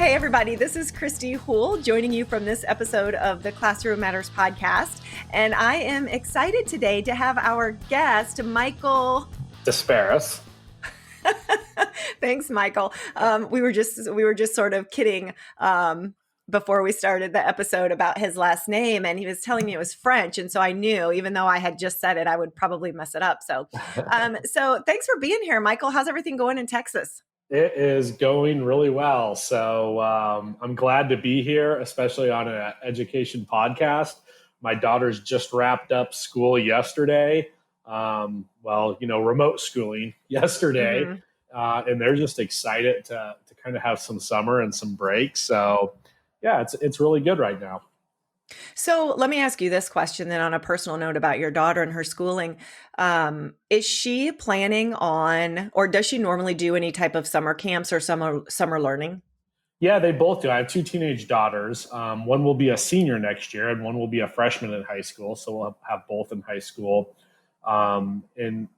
Hey, everybody, this is Kristy Houle joining you from this episode of the Classroom Matters podcast. And I am excited today to have our guest, Michael Desparrios. Thanks, Michael. We were just sort of kidding before we started the episode about his last name, and he was telling me it was French, and so I knew, even though I had just said it, I would probably mess it up. So thanks for being here, Michael. How's everything going in Texas? It is going really well. So I'm glad to be here, especially on an education podcast. My daughter's just wrapped up school yesterday. Remote schooling yesterday. Mm-hmm. And they're just excited to kind of have some summer and some breaks. So yeah, it's really good right now. So let me ask you this question then on a personal note about your daughter and her schooling. Is she planning on, or does she normally do any type of summer camps or summer learning? Yeah, they both do. I have two teenage daughters. One will be a senior next year and one will be a freshman in high school. So we'll have both in high school. And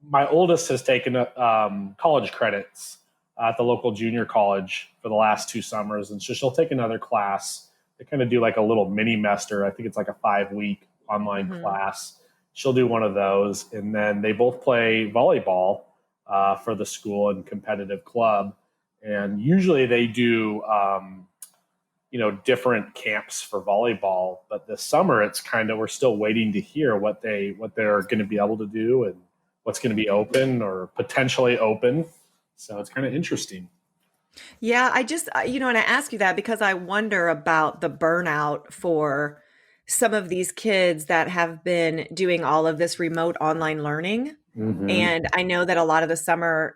my oldest has taken college credits at the local junior college for the last 2 summers. And so she'll take another class. They kind of do like a little mini-mester. I think it's like a 5-week online class. She'll do one of those. And then they both play volleyball for the school and competitive club. And usually they do, different camps for volleyball. But this summer, it's kind of, we're still waiting to hear what they're going to be able to do and what's going to be open or potentially open. So it's kind of interesting. Yeah, and I ask you that because I wonder about the burnout for some of these kids that have been doing all of this remote online learning. Mm-hmm. And I know that a lot of the summer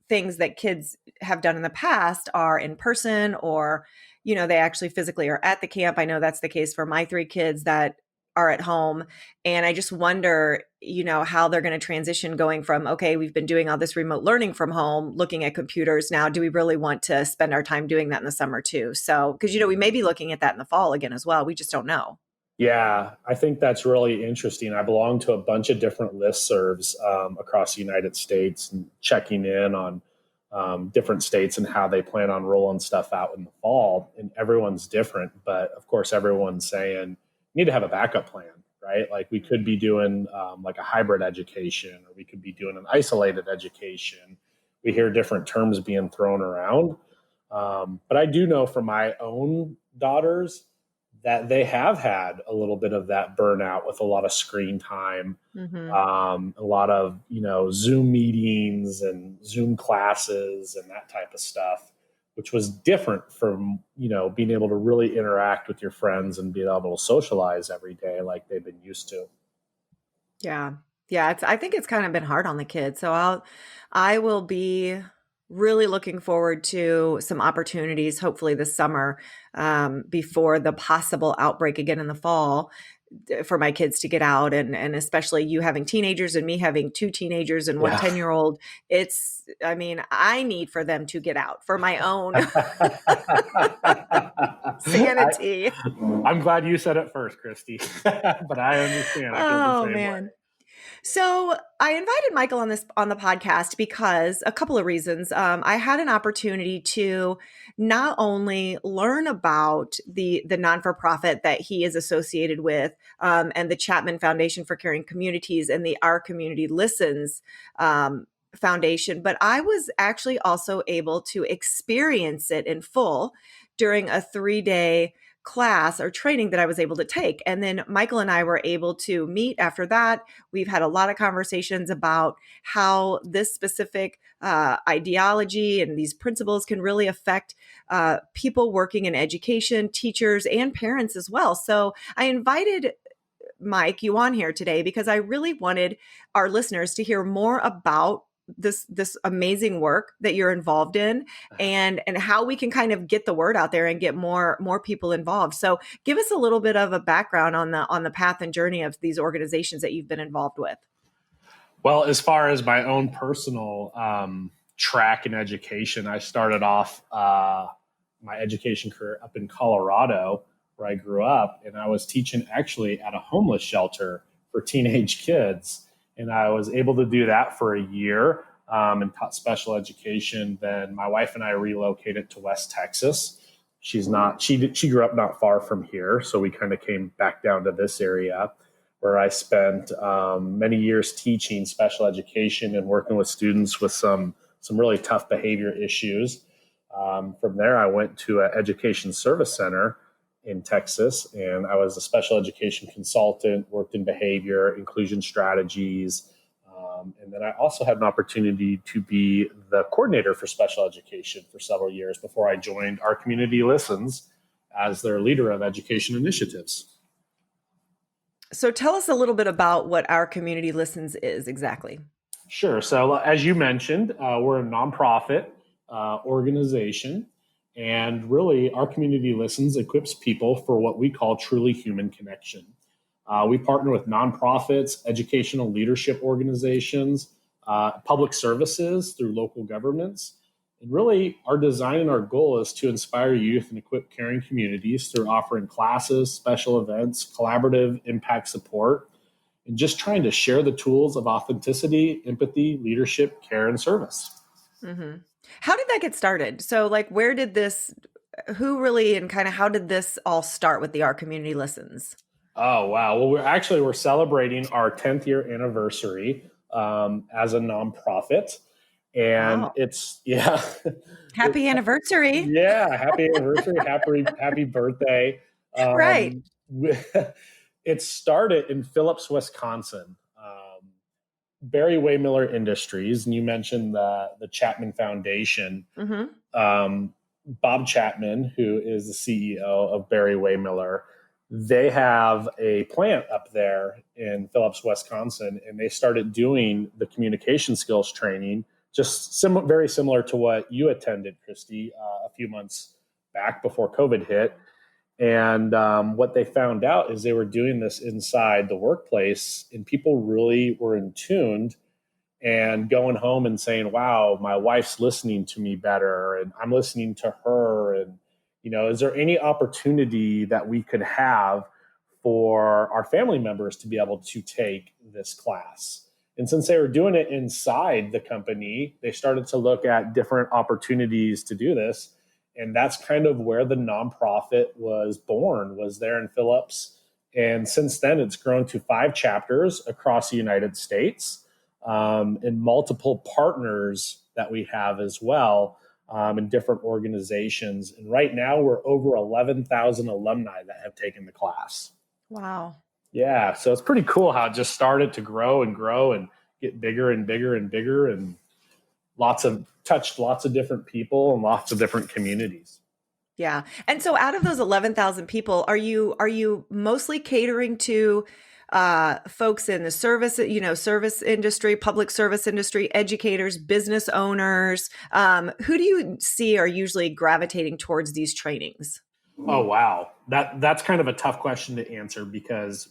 things that kids have done in the past are in person or, they actually physically are at the camp. I know that's the case for my 3 kids that are at home. And I just wonder, how they're going to transition going from, okay, we've been doing all this remote learning from home, looking at computers. Now, do we really want to spend our time doing that in the summer too? So, because, we may be looking at that in the fall again as well. We just don't know. Yeah, I think that's really interesting. I belong to a bunch of different listservs across the United States and checking in on different states and how they plan on rolling stuff out in the fall. And everyone's different. But of course, everyone's saying, need to have a backup plan, right? Like we could be doing like a hybrid education, or we could be doing an isolated education. We hear different terms being thrown around. But I do know from my own daughters that they have had a little bit of that burnout with a lot of screen time, a lot of, Zoom meetings and Zoom classes and that type of stuff, which was different from, being able to really interact with your friends and being able to socialize every day like they've been used to. Yeah. Yeah. I think it's kind of been hard on the kids. So I will be really looking forward to some opportunities, hopefully this summer, before the possible outbreak again in the fall, for my kids to get out, and especially you having teenagers and me having 2 teenagers and one 10-year-old. I need for them to get out for my own sanity. I'm glad you said it first, Kristy, but I understand. I feel the same way. So I invited Michael on the podcast because a couple of reasons. I had an opportunity to not only learn about the non-for-profit that he is associated with, and the Chapman Foundation for Caring Communities and the Our Community Listens Foundation, but I was actually also able to experience it in full during a 3-day class or training that I was able to take. And then Michael and I were able to meet after that. We've had a lot of conversations about how this specific ideology and these principles can really affect people working in education, teachers, and parents as well. So I invited Mike, you on here today because I really wanted our listeners to hear more about this amazing work that you're involved in and how we can kind of get the word out there and get more people involved. So give us a little bit of a background on the path and journey of these organizations that you've been involved with. Well, as far as my own personal track in education, I started off my education career up in Colorado, where I grew up, and I was teaching actually at a homeless shelter for teenage kids. And I was able to do that for a year. and taught special education. Then my wife and I relocated to West Texas. She grew up not far from here. So we kind of came back down to this area where I spent many years teaching special education and working with students with some really tough behavior issues. From there, I went to an education service center in Texas, and I was a special education consultant, worked in behavior, inclusion strategies. And then I also had an opportunity to be the coordinator for special education for several years before I joined Our Community Listens as their leader of education initiatives. So tell us a little bit about what Our Community Listens is exactly. Sure. So as you mentioned, we're a nonprofit organization. And really, Our Community Listens equips people for what we call truly human connection. We partner with nonprofits, educational leadership organizations, public services through local governments. And really, our design and our goal is to inspire youth and equip caring communities through offering classes, special events, collaborative impact support, and just trying to share the tools of authenticity, empathy, leadership, care, and service. Mm-hmm. How did that get started? So who really, and kind of how did this all start with the Our Community Listens? Oh, wow. Well, we're celebrating our 10th year anniversary as a nonprofit. And Wow. yeah. Happy anniversary. Yeah. Happy anniversary. Happy birthday. Right. It started in Phillips, Wisconsin. Barry Waymiller Industries, and you mentioned the Chapman Foundation. Mm-hmm. Bob Chapman, who is the CEO of Barry Waymiller, they have a plant up there in Phillips, Wisconsin, and they started doing the communication skills training, just very similar to what you attended, Kristy, a few months back before COVID hit. And what they found out is they were doing this inside the workplace, and people really were in tuned and going home and saying, wow, my wife's listening to me better and I'm listening to her. And, is there any opportunity that we could have for our family members to be able to take this class? And since they were doing it inside the company, they started to look at different opportunities to do this. And that's kind of where the nonprofit was born, was there in Phillips. And since then, it's grown to 5 chapters across the United States, and multiple partners that we have as well, in different organizations. And right now, we're over 11,000 alumni that have taken the class. Wow. Yeah. So it's pretty cool how it just started to grow and get bigger and bigger and bigger, and touched lots of different people and lots of different communities. Yeah. And so out of those 11,000 people, are you mostly catering to folks in the service industry, public service industry, educators, business owners? Who do you see are usually gravitating towards these trainings? Oh, wow. That's kind of a tough question to answer because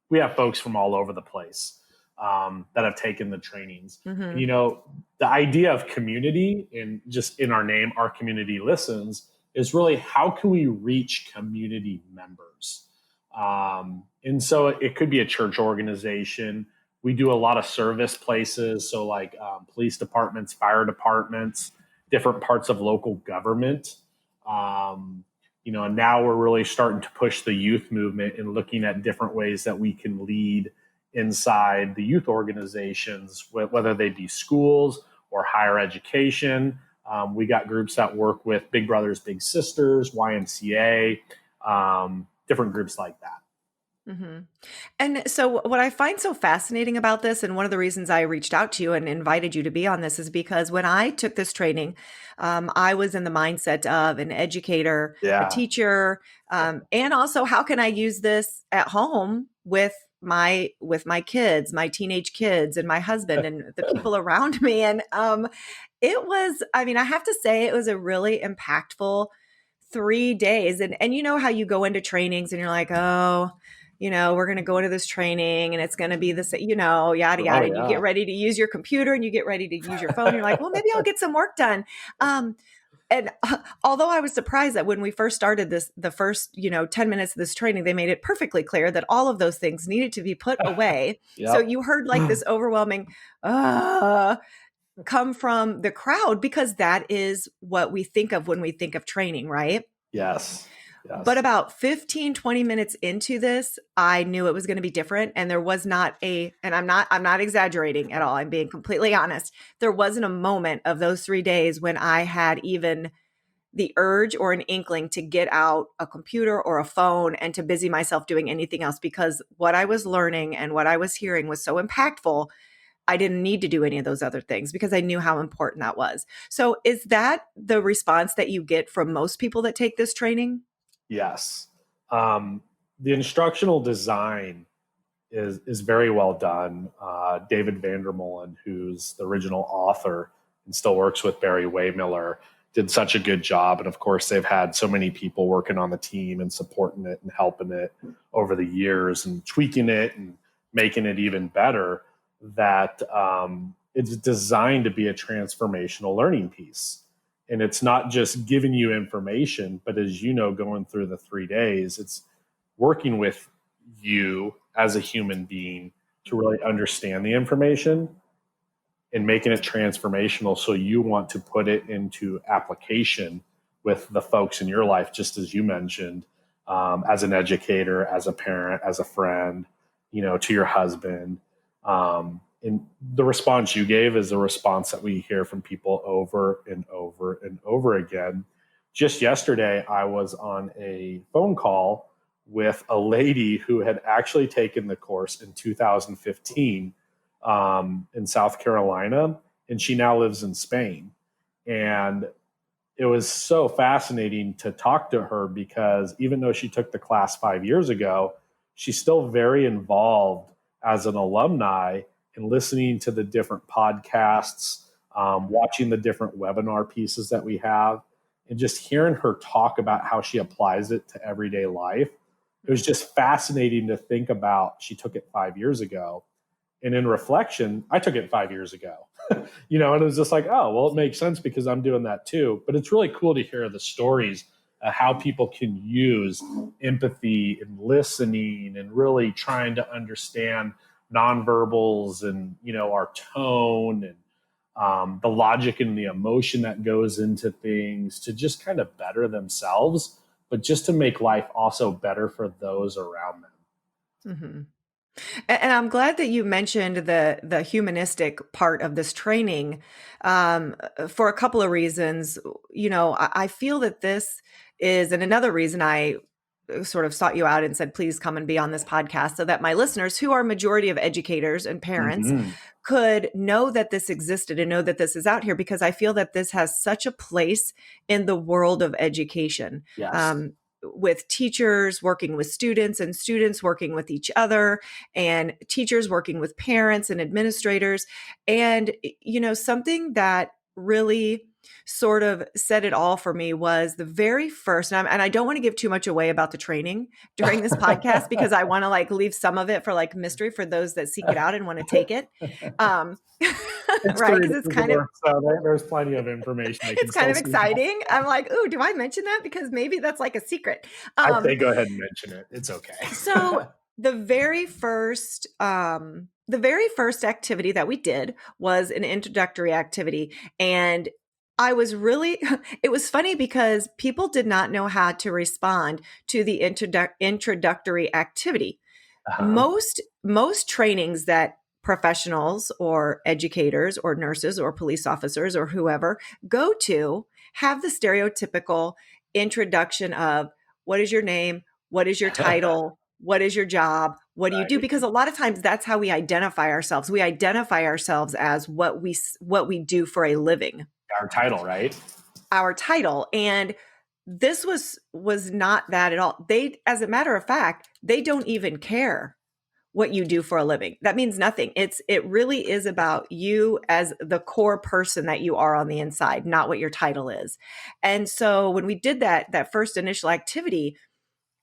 we have folks from all over the place that have taken the trainings. Mm-hmm. And, the idea of community, and just in our name, Our Community Listens, is really how can we reach community members? And so it could be a church organization. We do a lot of service places. So like police departments, fire departments, different parts of local government. And now we're really starting to push the youth movement and looking at different ways that we can lead inside the youth organizations, whether they be schools or higher education. We got groups that work with Big Brothers Big Sisters, YMCA, different groups like that. Mm-hmm. And so what I find so fascinating about this, and one of the reasons I reached out to you and invited you to be on this, is because when I took this training, I was in the mindset of an educator, a teacher, and also how can I use this at home with my kids, my teenage kids, and my husband and the people around me. And it was, I have to say, it was a really impactful 3 days. And you know how you go into trainings and you're like, oh, we're going to go into this training and it's going to be this, yada, yada. Oh, And you get ready to use your computer and you get ready to use your phone. You're like, well, maybe I'll get some work done. And although I was surprised that when we first started the first, 10 minutes of this training, they made it perfectly clear that all of those things needed to be put away. Yep. So you heard like this overwhelming, come from the crowd because that is what we think of when we think of training, right? Yes. But Yes. about 15, 20 minutes into this, I knew it was going to be different. And there was not and I'm not exaggerating at all. I'm being completely honest. There wasn't a moment of those 3 days when I had even the urge or an inkling to get out a computer or a phone and to busy myself doing anything else, because what I was learning and what I was hearing was so impactful. I didn't need to do any of those other things because I knew how important that was. So is that the response that you get from most people that take this training? Yes. Um, the instructional design is very well done. David Vandermolen, who's the original author and still works with Barry Waymiller, did such a good job. And of course, they've had so many people working on the team and supporting it and helping it over the years and tweaking it and making it even better, that it's designed to be a transformational learning piece. And it's not just giving you information, but as you know, going through the 3 days, it's working with you as a human being to really understand the information and making it transformational, so you want to put it into application with the folks in your life, just as you mentioned, as an educator, as a parent, as a friend, to your husband. And the response you gave is a response that we hear from people over and over and over again. Just yesterday, I was on a phone call with a lady who had actually taken the course in 2015 in South Carolina, and she now lives in Spain. And it was so fascinating to talk to her because even though she took the class 5 years ago, she's still very involved as an alumni in listening to the different podcasts, watching the different webinar pieces that we have, and just hearing her talk about how she applies it to everyday life. It was just fascinating to think about. She took it 5 years ago. And in reflection, I took it 5 years ago, and it was just like, oh, well, it makes sense because I'm doing that too. But it's really cool to hear the stories of how people can use empathy and listening and really trying to understand nonverbals and, our tone and the logic and the emotion that goes into things to just kind of better themselves, but just to make life also better for those around them. Mm-hmm. And I'm glad that you mentioned the humanistic part of this training, for a couple of reasons. I feel that this is, and another reason I sort of sought you out and said, please come and be on this podcast, so that my listeners, who are majority of educators and parents, Mm-hmm. could know that this existed and know that this is out here, because I feel that this has such a place in the world of education. Yes. With teachers working with students and students working with each other and teachers working with parents and administrators. And, something that really sort of said it all for me was the very first, and I don't want to give too much away about the training during this podcast because I want to leave some of it for mystery for those that seek it out and want to take it. It's Right. 3 Because it's days of kind of, work, so there's plenty of information they can it's kind still of see. exciting. I'm like, ooh, do I mention that? Because maybe that's a secret. I'd say go ahead and mention it. It's okay. So the very first activity that we did was an introductory activity. And I was really, it was funny because people did not know how to respond to the introductory activity. Uh-huh. Most trainings that professionals or educators or nurses or police officers or whoever go to have the stereotypical introduction of, what is your name? What is your title? What is your job? What do you do? Right. Because a lot of times that's how we identify ourselves. We identify ourselves as what we do for a living, Our title, right? our title. And this was not that at all. As a matter of fact, they don't even care what you do for a living. That means nothing. It really is about you as the core person that you are on the inside, not what your title is. And so when we did that first initial activity,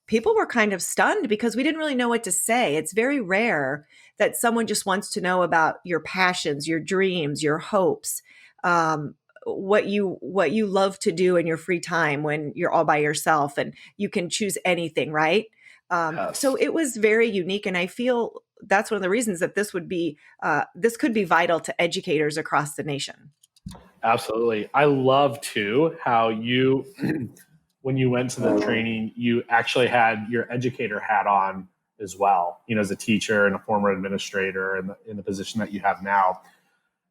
people were kind of stunned because we didn't really know what to say. It's very rare that someone just wants to know about your passions, your dreams, your hopes, what you love to do in your free time when you're all by yourself and you can choose anything, right? Yes. So it was very unique. And I feel that's one of the reasons that this could be vital to educators across the nation. Absolutely. I love too how you, when you went to the training, you actually had your educator hat on as well, as a teacher and a former administrator in the position that you have now.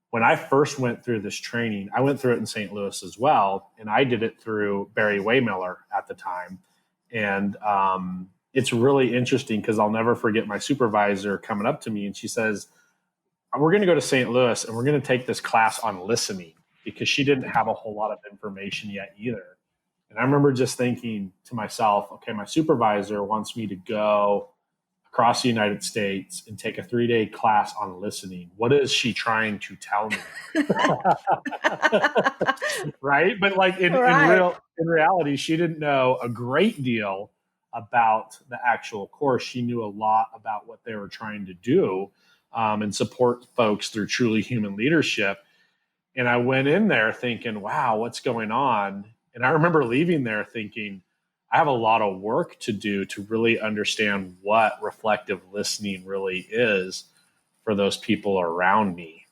When I first went through this training, I went through it in St. Louis as well. And I did it through Barry Waymiller at the time. And it's really interesting because I'll never forget my supervisor coming up to me and she says, we're going to go to St. Louis and we're going to take this class on listening, because she didn't have a whole lot of information yet either. And I remember just thinking to myself, okay, my supervisor wants me to go across the United States and take a 3-day class on listening. What is she trying to tell me? Right? But like in reality, she didn't know a great deal about the actual course. She knew a lot about what they were trying to do and support folks through truly human leadership. And I went in there thinking, wow, what's going on? And I remember leaving there thinking, I have a lot of work to do to really understand what reflective listening really is for those people around me.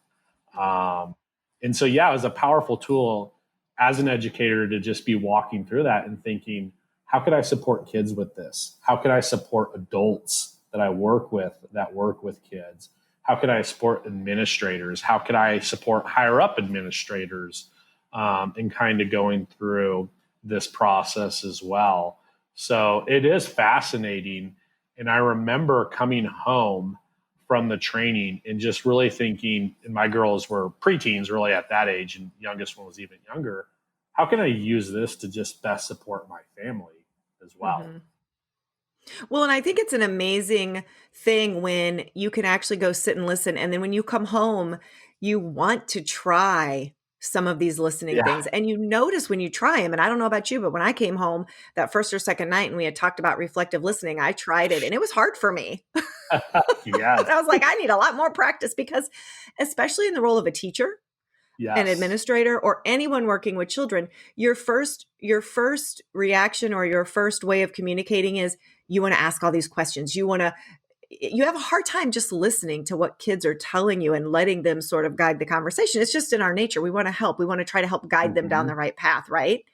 And so, yeah, it was a powerful tool as an educator to just be walking through that and thinking, how could I support kids with this? How could I support adults that I work with that work with kids? How could I support administrators? How could I support higher up administrators and kind of going through this process as well? So it is fascinating. And I remember coming home from the training and just really thinking, and my girls were preteens really at that age, and youngest one was even younger. How can I use this to just best support my family as well? Mm-hmm. Well, and I think it's an amazing thing when you can actually go sit and listen. And then when you come home, you want to try some of these listening things. And you notice when you try them, and I don't know about you, but when I came home that first or second night and we had talked about reflective listening, I tried it and it was hard for me. Yes. I was like, I need a lot more practice, because especially in the role of a teacher, an administrator, or anyone working with children, your first reaction or your first way of communicating is you want to ask all these questions. You have a hard time just listening to what kids are telling you and letting them sort of guide the conversation. It's just in our nature. We want to help. We want to try to help guide them down the right path, right?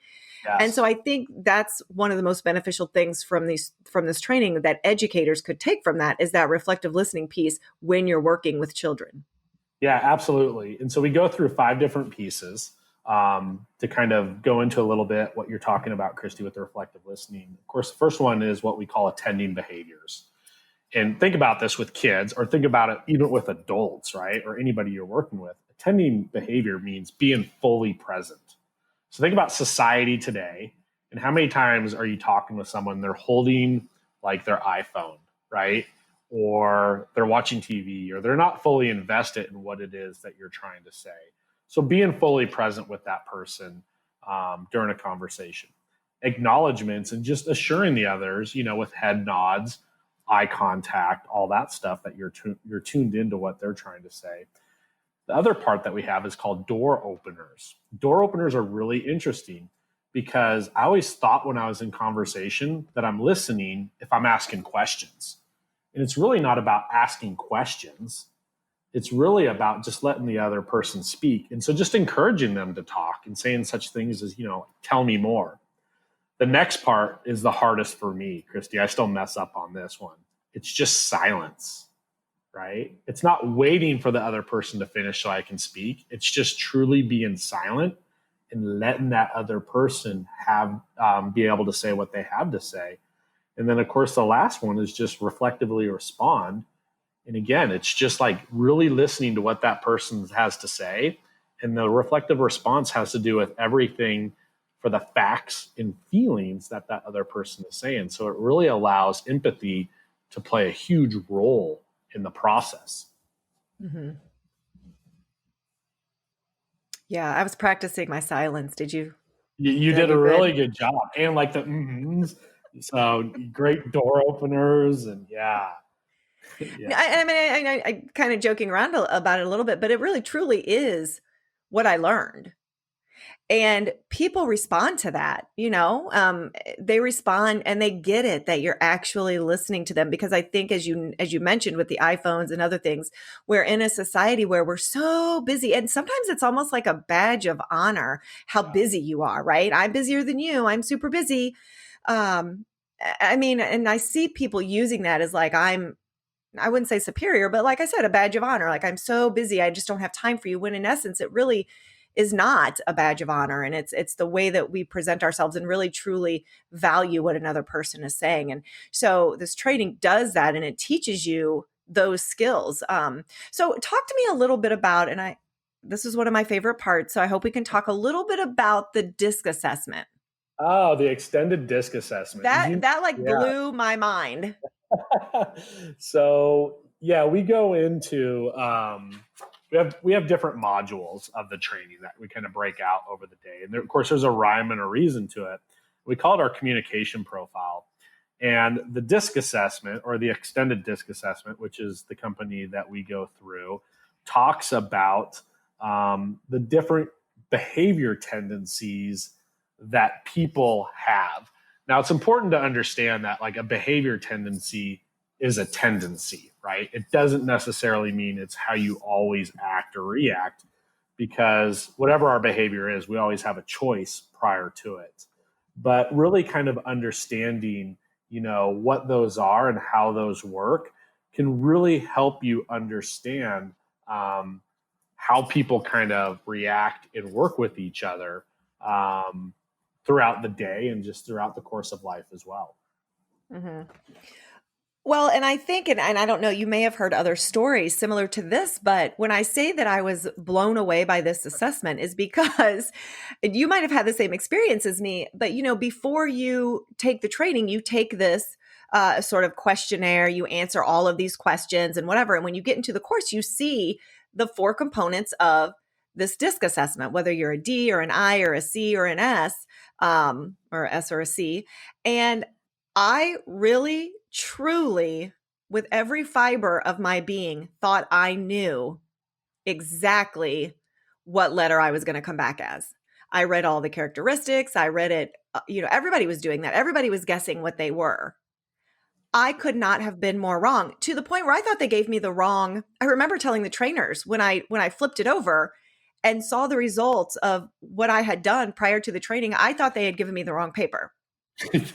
Yes. And so I think that's one of the most beneficial things from this training that educators could take from that, is that reflective listening piece when you're working with children. Yeah, absolutely. And so we go through 5 different pieces to kind of go into a little bit what you're talking about, Kristy, with the reflective listening. Of course, the first one is what we call attending behaviors. And think about this with kids, or think about it even with adults, right? Or anybody you're working with. Attending behavior means being fully present. So think about society today, and how many times are you talking with someone, they're holding like their iPhone, right? Or they're watching TV, or they're not fully invested in what it is that you're trying to say. So being fully present with that person during a conversation. Acknowledgements and just assuring the others, with head nods, eye contact, all that stuff, that you're tuned into what they're trying to say. The other part that we have is called door openers. Door openers are really interesting because I always thought when I was in conversation that I'm listening if I'm asking questions. And it's really not about asking questions. It's really about just letting the other person speak. And so just encouraging them to talk and saying such things as, tell me more. The next part is the hardest for me, Kristy. I still mess up on this one. It's just silence, right? It's not waiting for the other person to finish so I can speak. It's just truly being silent and letting that other person be able to say what they have to say. And then, of course, the last one is just reflectively respond. And again, it's just like really listening to what that person has to say. And the reflective response has to do with everything for the facts and feelings that other person is saying. So it really allows empathy to play a huge role in the process. Mm-hmm. Yeah, I was practicing my silence. Did you? You did a really good job. And like the mm-hms. So great door openers, and yeah. I mean, I kind of joking around about it a little bit, but it really truly is what I learned. And people respond to that, they respond and they get it that you're actually listening to them. Because I think as you mentioned with the iPhones and other things, we're in a society where we're so busy. And sometimes it's almost like a badge of honor how Yeah. busy you are, right? I'm busier than you. I'm super busy. Um, I mean, and I see people using that as like I wouldn't say superior, but like I said, a badge of honor. Like I'm so busy, I just don't have time for you. When in essence, it really is not a badge of honor, and it's the way that we present ourselves and really truly value what another person is saying. And so this training does that, and it teaches you those skills. So talk to me a little bit about, and this is one of my favorite parts. So I hope we can talk a little bit about the DISC assessment. Oh, the extended disc assessment. That like Yeah. blew my mind. So yeah, we go into we have different modules of the training that we kind of break out over the day, and there, of course there's a rhyme and a reason to it. We call it our communication profile, and the disc assessment or the extended disc assessment, which is the company that we go through, talks about the different behavior tendencies that people have. Now, it's important to understand that like a behavior tendency is a tendency, right? It doesn't necessarily mean it's how you always act or react, because whatever our behavior is, we always have a choice prior to it. But really kind of understanding, what those are and how those work can really help you understand how people kind of react and work with each other um, throughout the day and just throughout the course of life as well. Mm-hmm. Well, and I think, and I don't know, you may have heard other stories similar to this, but when I say that I was blown away by this assessment is because you might have had the same experience as me, but before you take the training, you take this sort of questionnaire, you answer all of these questions and whatever. And when you get into the course, you see the four components of this DISC assessment, whether you're a D or an I or a C or an S, or S or a C. And I really, truly, with every fiber of my being, thought I knew exactly what letter I was going to come back as. I read all the characteristics. I read it. Everybody was doing that. Everybody was guessing what they were. I could not have been more wrong, to the point where I thought they gave me the wrong. I remember telling the trainers when I flipped it over and saw the results of what I had done prior to the training, I thought they had given me the wrong paper.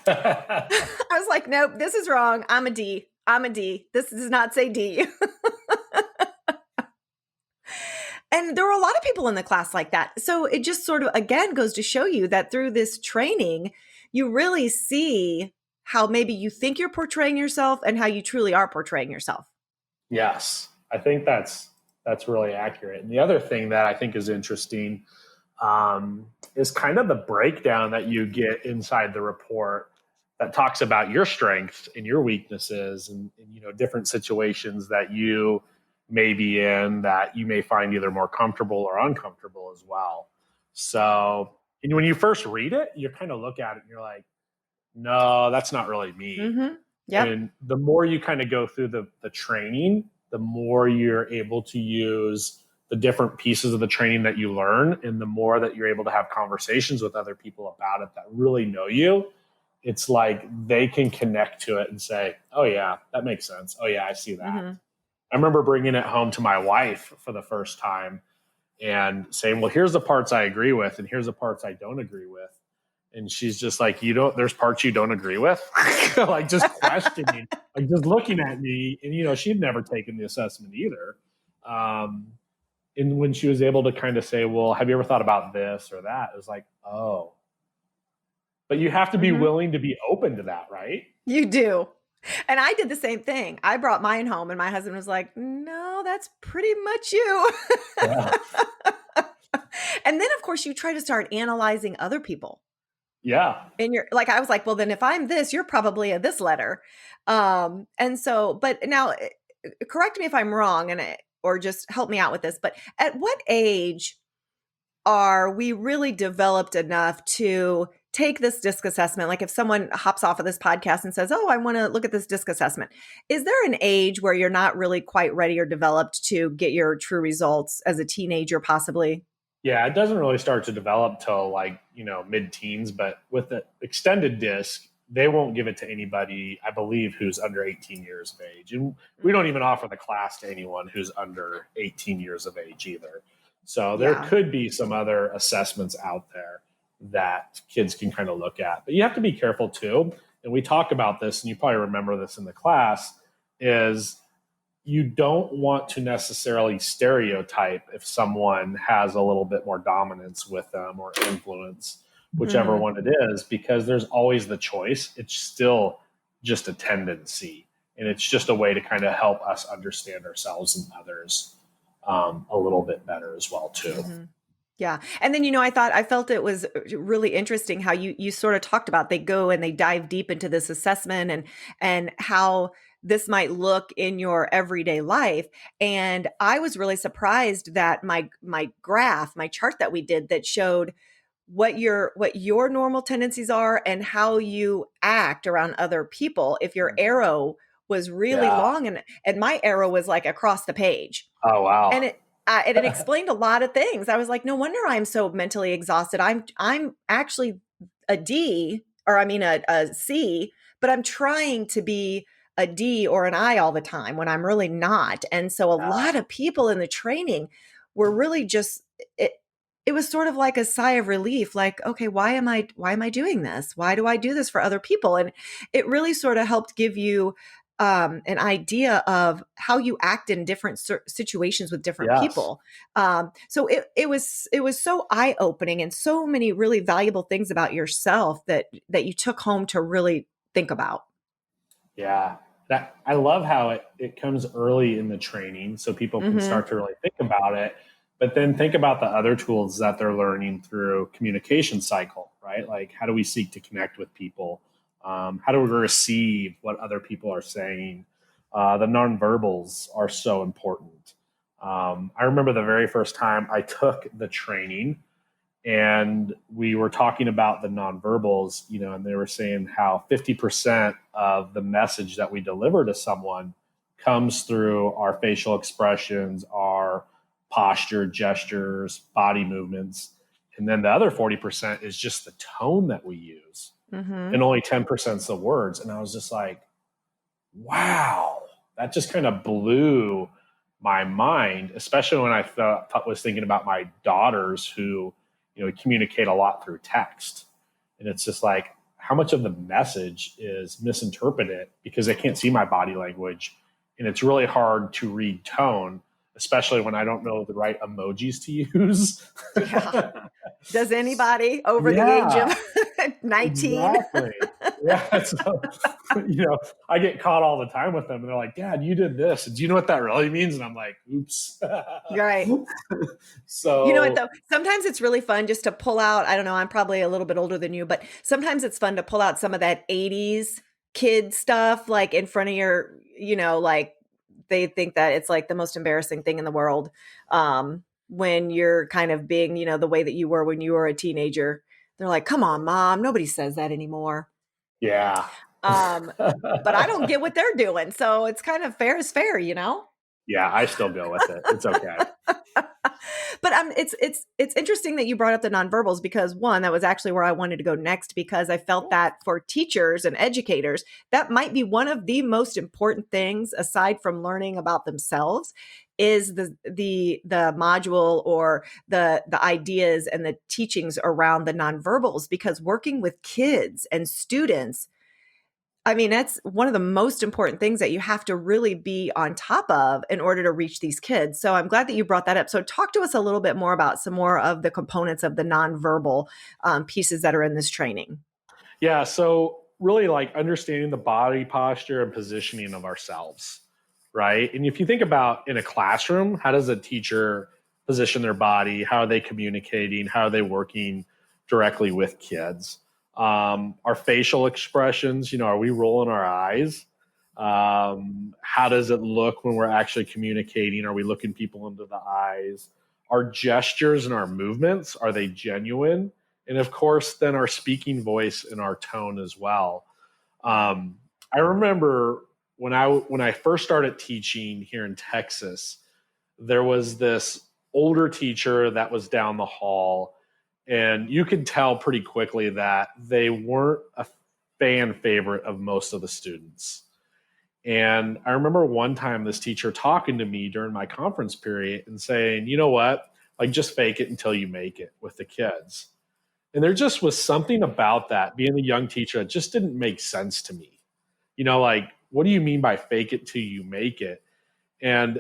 I was like, nope, this is wrong. I'm a D. I'm a D. This does not say D. And there were a lot of people in the class like that. So it just sort of, again, goes to show you that through this training, you really see how maybe you think you're portraying yourself and how you truly are portraying yourself. Yes, I think that's really accurate. And the other thing that I think is interesting is kind of the breakdown that you get inside the report that talks about your strengths and your weaknesses and different situations that you may be in that you may find either more comfortable or uncomfortable as well. So, and when you first read it, you kind of look at it and you're like, no, that's not really me. Mm-hmm. Yep. And the more you kind of go through the training, the more you're able to use the different pieces of the training that you learn, and the more that you're able to have conversations with other people about it that really know you. It's like they can connect to it and say, oh yeah, that makes sense. Oh yeah, I see that. Mm-hmm. I remember bringing it home to my wife for the first time and saying, well, here's the parts I agree with and here's the parts I don't agree with. And she's just like, there's parts you don't agree with? Like just questioning, like just looking at me. And, she'd never taken the assessment either. And when she was able to kind of say, well, have you ever thought about this or that? It was like, oh. But you have to be willing to be open to that, right? You do. And I did the same thing. I brought mine home and my husband was like, no, that's pretty much you. Yeah. And then, of course, you try to start analyzing other people. Yeah. And you're like, I was like, well, then if I'm this, you're probably a this letter. And so, but now correct me if I'm wrong or just help me out with this. But at what age are we really developed enough to take this DISC assessment? Like if someone hops off of this podcast and says, oh, I want to look at this DISC assessment. Is there an age where you're not really quite ready or developed to get your true results as a teenager, possibly? Yeah, it doesn't really start to develop till like, mid-teens, but with the extended disc, they won't give it to anybody, I believe, who's under 18 years of age. And we don't even offer the class to anyone who's under 18 years of age either. So there Yeah. could be some other assessments out there that kids can kind of look at. But you have to be careful too. And we talk about this, and you probably remember this in the class, is you don't want to necessarily stereotype if someone has a little bit more dominance with them or influence, whichever Hmm. one it is, because there's always the choice. It's still just a tendency. And it's just a way to kind of help us understand ourselves and others a little bit better as well, too. Hmm. Yeah. And then, I felt it was really interesting how you sort of talked about they go and they dive deep into this assessment and how this might look in your everyday life. And I was really surprised that my graph, my chart that we did that showed what your normal tendencies are and how you act around other people. If your arrow was really Yeah. long and my arrow was like across the page, Oh, and wow. it explained a lot of things. I was like, no wonder I'm so mentally exhausted. I'm actually a D, or I mean a C, but I'm trying to be a D or an I all the time when I'm really not. And so a lot of people in the training were really just it it was sort of like a sigh of relief, like, okay, why am I doing this? Why do I do this for other people? And it really sort of helped give you an idea of how you act in different situations with different Yes. people. So it was so eye opening and so many really valuable things about yourself that you took home to really think about. Yeah. That I love how it comes early in the training so people can Hmm. start to really think about it, but then think about the other tools that they're learning through communication cycle, right? Like how do we seek to connect with people? How do we receive what other people are saying? The nonverbals are so important. I remember the very first time I took the training and we were talking about the nonverbals, and they were saying how 50% of the message that we deliver to someone comes through our facial expressions, our posture, gestures, body movements. And then the other 40% is just the tone that we use. And Hmm. only 10% is the words. And I was just like, wow, that just kind of blew my mind, especially when I was thinking about my daughters who, communicate a lot through text. And it's just like, how much of the message is misinterpreted because they can't see my body language. And it's really hard to read tone, especially when I don't know the right emojis to use. Yeah. Does anybody over the age of Yeah. 19? Exactly. Yeah. So, I get caught all the time with them. And they're like, Dad, you did this. And do you know what that really means? And I'm like, oops. Right. You know what So, though? Sometimes it's really fun just to pull out. I don't know, I'm probably a little bit older than you, but sometimes it's fun to pull out some of that 80s kid stuff like in front of like they think that it's like the most embarrassing thing in the world. When you're kind of being, the way that you were when you were a teenager. They're like, "Come on, mom, nobody says that anymore." yeah. Um, but I don't get what they're doing. So it's kind of fair is fair, you know? Yeah. I still go with it. It's okay. But it's interesting that you brought up the nonverbals because one, that was actually where I wanted to go next because I felt that for teachers and educators, that might be one of the most important things aside from learning about themselves is the module or the ideas and the teachings around the nonverbals because working with kids and students, I mean, that's one of the most important things that you have to really be on top of in order to reach these kids. So I'm glad that you brought that up. So talk to us a little bit more about some more of the components of the nonverbal pieces that are in this training. Yeah. So, really, like understanding the body posture and positioning of ourselves, right? And if you think about in a classroom, how does a teacher position their body? How are they communicating? How are they working directly with kids? Our facial expressions, are we rolling our eyes? How does it look when we're actually communicating? Are we looking people into the eyes? Our gestures and our movements, are they genuine? And of course, then our speaking voice and our tone as well. Um, I remember when I first started teaching here in Texas, there was this older teacher that was down the hall, and you could tell pretty quickly that they weren't a fan favorite of most of the students. And I remember one time this teacher talking to me during my conference period and saying, you know what, like just fake it until you make it with the kids. And there just was something about that being a young teacher that just didn't make sense to me. Like, what do you mean by fake it till you make it? And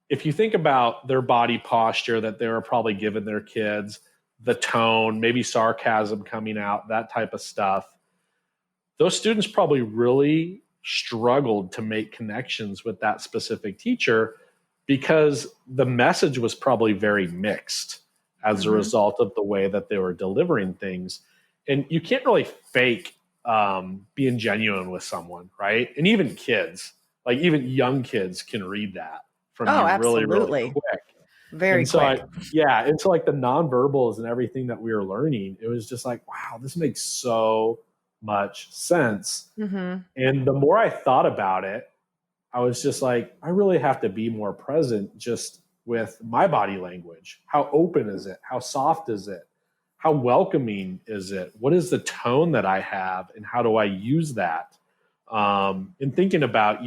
if you think about their body posture that they were probably giving their kids, the tone, maybe sarcasm coming out, that type of stuff, those students probably really struggled to make connections with that specific teacher because the message was probably very mixed as a result of the way that they were delivering things. And you can't really fake being genuine with someone, right? And even kids, like even young kids can read that from Oh, you really, really absolutely. quick. Very And so quick. and so like the nonverbals and everything that we were learning, it was just like, wow, this makes so much sense. Mm-hmm. And the more I thought about it, I was just like, I really have to be more present just with my body language. How open is it? How soft is it? How welcoming is it? What is the tone that I have and how do I use that? And thinking about,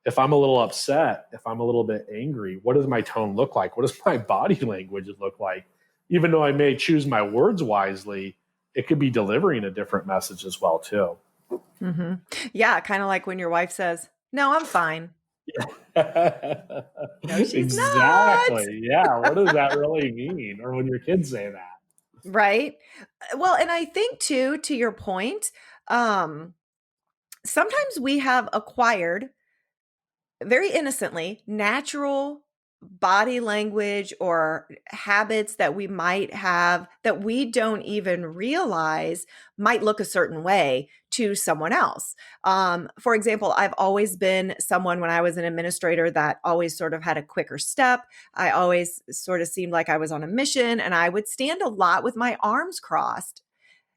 if I'm a little upset, if I'm a little bit angry, what does my tone look like? What does my body language look like? Even though I may choose my words wisely, it could be delivering a different message as well, too. Mm-hmm. Yeah, kind of like when your wife says, "No, I'm fine." No, she's not. Exactly. Yeah. What does that really mean? Or when your kids say that. Right. Well, and I think too, to your point, um, sometimes we have acquired very innocently natural body language or habits that we might have that we don't even realize might look a certain way to someone else. For example, I've always been someone when I was an administrator that always sort of had a quicker step. I always sort of seemed like I was on a mission, and I would stand a lot with my arms crossed.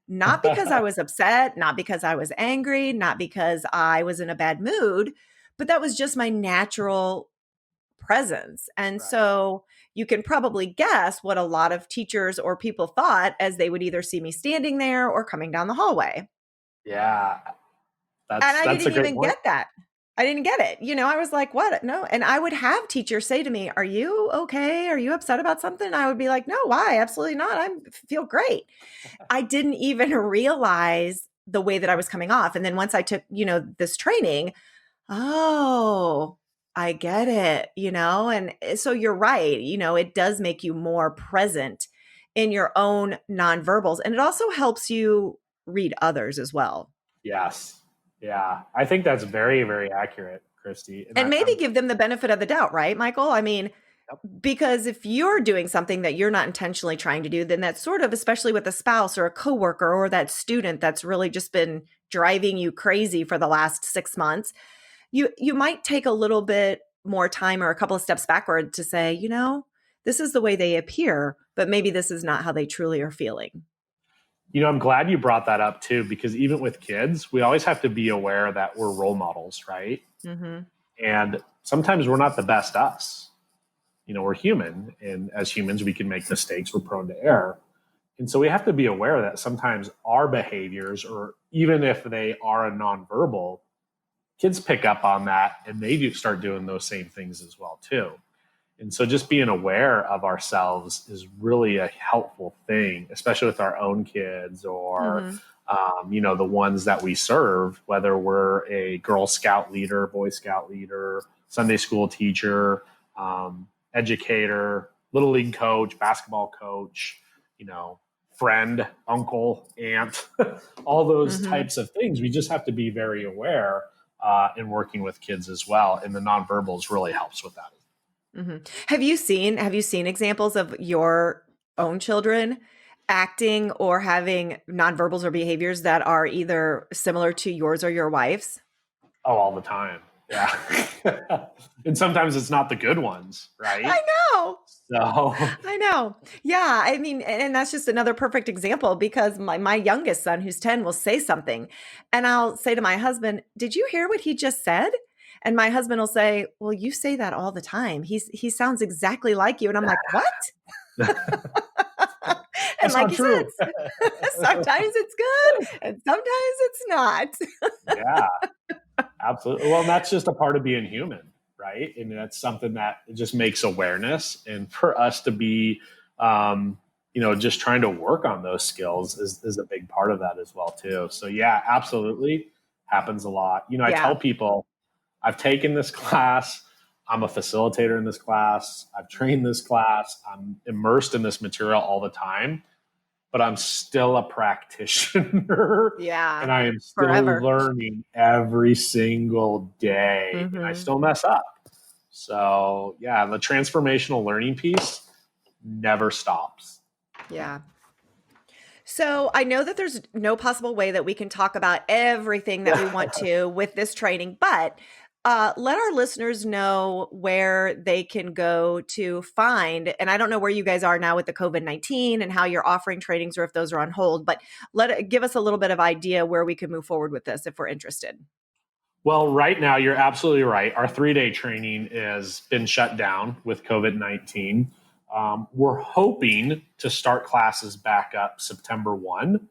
Not because I was upset, not because I was angry, not because I was in a bad mood, but that was just my natural presence. And Right. so you can probably guess what a lot of teachers or people thought as they would either see me standing there or coming down the hallway. Yeah. And I That's a didn't great even point. get that. I didn't get it. I was like, what? No. And I would have teachers say to me, "Are you okay? Are you upset about something?" I would be like, "No, why? Absolutely not. I feel great." I didn't even realize the way that I was coming off. And then once I took, this training, oh, I get it, and so you're right. It does make you more present in your own nonverbals. And it also helps you read others as well. Yes. Yeah. I think that's very, very accurate, Christy. And And maybe I'm, give them the benefit of the doubt, right, Michael? I mean, yep. because if you're doing something that you're not intentionally trying to do, then that's sort of, especially with a spouse or a coworker or that student that's really just been driving you crazy for the last 6 months, you might take a little bit more time or a couple of steps backward to say, this is the way they appear, but maybe this is not how they truly are feeling. I'm glad you brought that up too, because even with kids, we always have to be aware that we're role models, right? Mm-hmm. And sometimes we're not the best us. We're human. And as humans, we can make mistakes. We're prone to error. And so we have to be aware that sometimes our behaviors, or even if they are a nonverbal, kids pick up on that and they do start doing those same things as well too. And so just being aware of ourselves is really a helpful thing, especially with our own kids or, Mm-hmm. The ones that we serve, whether we're a Girl Scout leader, Boy Scout leader, Sunday school teacher, educator, Little League coach, basketball coach, friend, uncle, aunt, all those Mm-hmm. types of things. We just have to be very aware in working with kids as well. And the nonverbals really helps with that. Mm-hmm. Have you seen examples of your own children acting or having nonverbals or behaviors that are either similar to yours or your wife's? Oh, all the time. Yeah. And sometimes it's not the good ones, right? I know. So, I know. Yeah. I mean, and that's just another perfect example because my youngest son, who's 10, will say something. And I'll say to my husband, "Did you hear what he just said?" And my husband will say, well, you say that all the time. He sounds exactly like you. And I'm like, what? And That's like not you true. said, sometimes it's good and sometimes it's not. Yeah, absolutely. Well, and that's just a part of being human, right? And that's something that just makes awareness. And for us to be, just trying to work on those skills is a big part of that as well, too. So, yeah, absolutely happens a lot. I Yeah. tell people I've taken this class. I'm a facilitator in this class. I've trained this class. I'm immersed in this material all the time, but I'm still a practitioner Yeah. and I am still Forever. learning every single day and I Hmm. still mess up. So, yeah, the transformational learning piece never stops. Yeah. So I know that there's no possible way that we can talk about everything that we want to with this training, but let our listeners know where they can go to find. And I don't know where you guys are now with the COVID-19 and how you're offering trainings or if those are on hold, but give us a little bit of idea where we can move forward with this if we're interested. Well, right now, you're absolutely right. Our 3-day training has been shut down with COVID-19. We're hoping to start classes back up September 1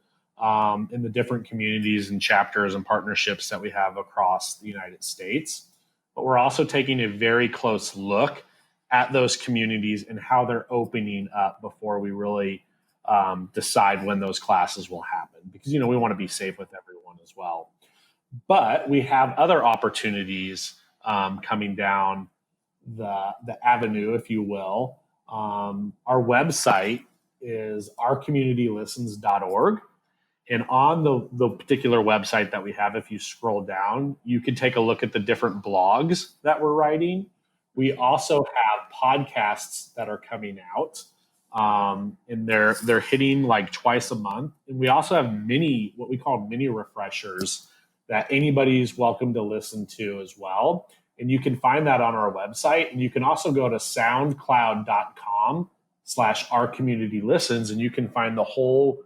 in the different communities and chapters and partnerships that we have across the United States. But we're also taking a very close look at those communities and how they're opening up before we really decide when those classes will happen. Because, we want to be safe with everyone as well. But we have other opportunities coming down the avenue, if you will. Our website is ourcommunitylistens.org. And on the particular website that we have, if you scroll down, you can take a look at the different blogs that we're writing. We also have podcasts that are coming out, and they're hitting like twice a month. And we also have what we call mini refreshers that anybody's welcome to listen to as well. And you can find that on our website. And you can also go to soundcloud.com/ourcommunitylistens, and you can find the whole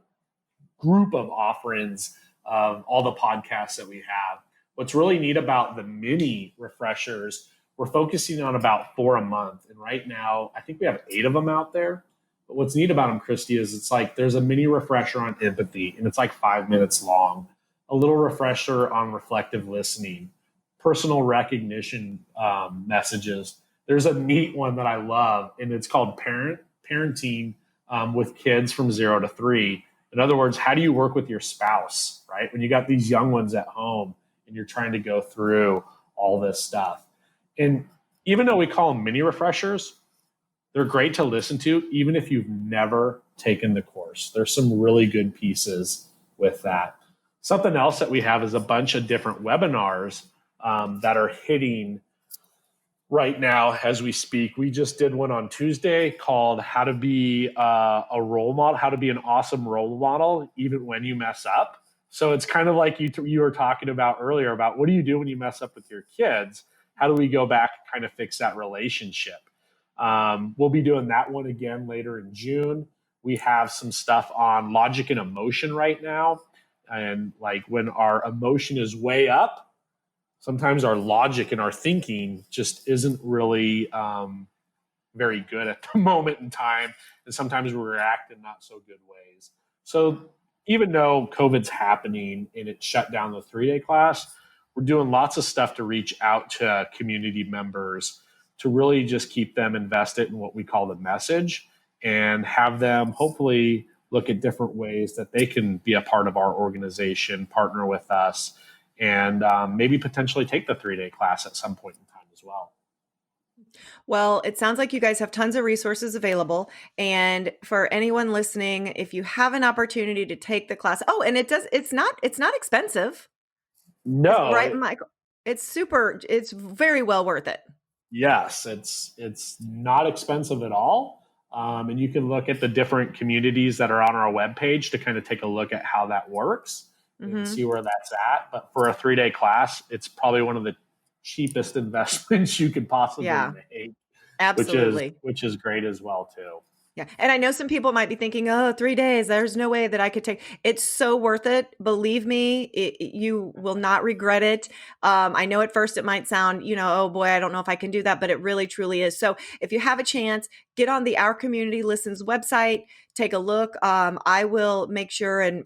group of offerings of all the podcasts that we have. What's really neat about the mini refreshers, we're focusing on about 4 a month. And right now, I think we have 8 of them out there. But what's neat about them, Kristy, is it's like there's a mini refresher on empathy, and it's like 5 minutes long, a little refresher on reflective listening, personal recognition messages. There's a neat one that I love, and it's called parenting with kids from 0 to 3. In other words, how do you work with your spouse, right? When you got these young ones at home and you're trying to go through all this stuff. And even though we call them mini refreshers, they're great to listen to, even if you've never taken the course. There's some really good pieces with that. Something else that we have is a bunch of different webinars that are hitting right now as we speak. We just did one on Tuesday called How to Be a Role Model, How to Be an Awesome Role Model, even when you mess up. So it's kind of like you were talking about earlier about what do you do when you mess up with your kids? How do we go back and kind of fix that relationship? We'll be doing that one again later in June. We have some stuff on logic and emotion right now. And like when our emotion is way up, sometimes our logic and our thinking just isn't really very good at the moment in time. And sometimes we react in not so good ways. So even though COVID's happening and it shut down the 3-day class, we're doing lots of stuff to reach out to community members to really just keep them invested in what we call the message and have them hopefully look at different ways that they can be a part of our organization, partner with us, and maybe potentially take the 3-day class at some point in time as well. Well, it sounds like you guys have tons of resources available. And for anyone listening, if you have an opportunity to take the class, oh, and it's not expensive. Right, No, Michael? It's very well worth it. yes, it's not expensive at all. And you can look at the different communities that are on our webpage to kind of take a look at how that works and Hmm. see where that's at. But for a 3-day class, it's probably one of the cheapest investments you could possibly Yeah, make, which is absolutely. which is great as well too. Yeah. And I know some people might be thinking, oh, 3 days, there's no way that I could take. It's so worth it. Believe me, you will not regret it. I know at first it might sound, oh boy, I don't know if I can do that, but it really truly is. So if you have a chance, get on the Our Community Listens website, take a look. I will make sure and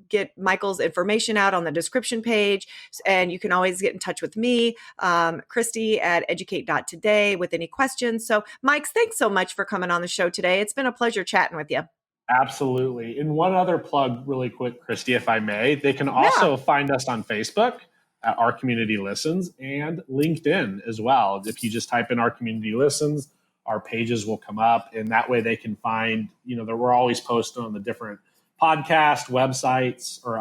get Michael's information out on the description page. And you can always get in touch with me, Kristy at educate.today with any questions. So Mike, thanks so much for coming on the show today. It's been a pleasure chatting with you. Absolutely. And one other plug really quick, Kristy, if I may, they can also find us on Facebook at Our Community Listens and LinkedIn as well. If you just type in Our Community Listens, our pages will come up, and that way they can find, that we're always posting on the different podcast websites, or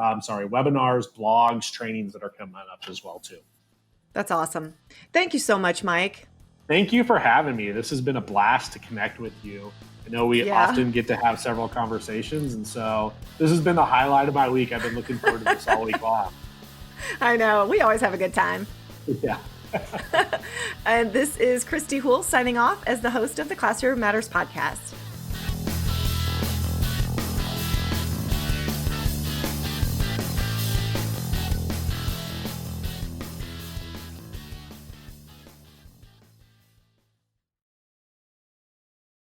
webinars, blogs, trainings that are coming up as well too. That's awesome. Thank you so much, Mike. Thank you for having me. This has been a blast to connect with you. I know we often get to have several conversations, and so this has been the highlight of my week. I've been looking forward to this all week long. I know. We always have a good time. Yeah. And this is Kristy Houle signing off as the host of the Classroom Matters podcast.